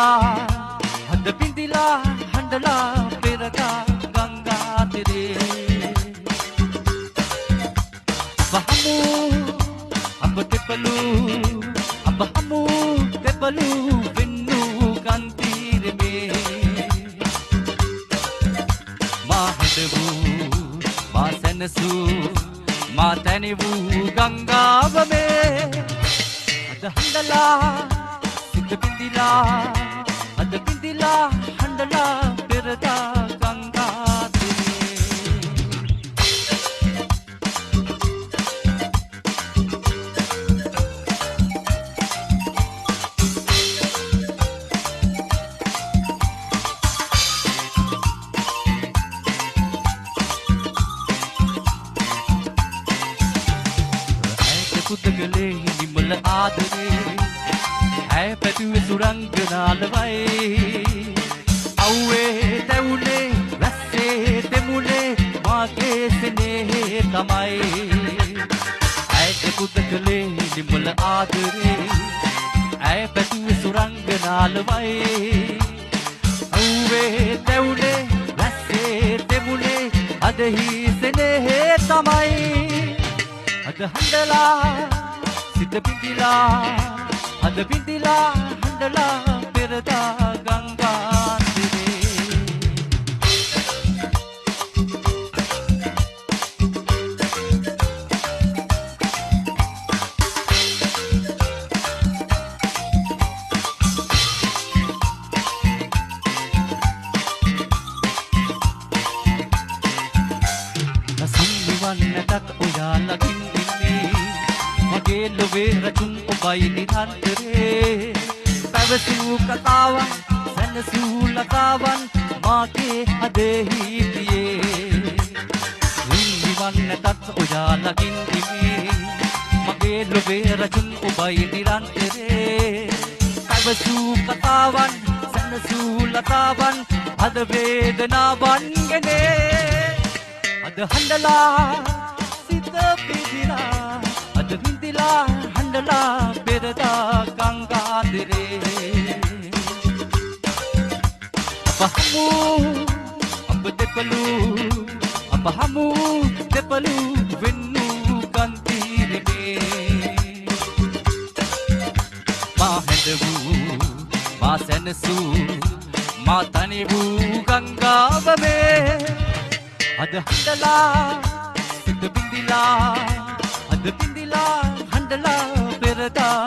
හද බිඳිලා හඬලා පෙරදා ගංගා තිරේ වහමු අප දෙපළු අප හමු දෙපළු වෙන්නු ගන්තිරමේ මා හඬවූ මා සැනසූ මා තැනිවූ ගංගාව මේ අද හඬලා සිත බිඳිලා අද බිඳිලා හඬලා පෙරදා ගංගා තිරේ කුදගලේ නිමල ආදරේ ඇය පැතුවේ සුරංගනාලවයි අව්වේ දැවුනේ රැස්සේ දෙමුනේ මාගේ සෙනෙහේ තමයි ඇය කුදගලේ නිමල ආදරේ ඇය පැතුවේ සුරංගනාලවයි අව්වේ දැවුනේ රැස්සේ දෙමුනේ අදහි සෙනෙහේ තමයි අද හඬලා සිත බිඳිලා අද බිඳිලා හඬලා පෙරදා ගංගා තිරේ නසුන්වන්නටත් ඔයාලකින් මගේ ලොවේ රචුන් ඔබයි නිරන්තරේ පැවසූ කතාවන් සැනසූ ලතාවන් මාගේ හදෙහි තියේ නිවන්නටත් ඔයාලකින් ඉමේ මගේ ලොවේ රචුන් ඔබයි නිරන්තරේ පැවසූ කතාවන් සැනසූ ලතාවන් හද වේදනාවන් ගෙනේ අද හඬලා සිත පිදිලා අද බිඳිලා හඬලා පෙරදා ගංගා තිරේ අප හමු අප දෙපළු අප හමු දෙපළු වෙන්නු ගන්තිරේ මා හැඬවූ මා සැනසූ මා තනිවූ ගංගාව මේ අද හඬලා සිත බිඳිලා අද බිඳිලා හඬලා පෙරදා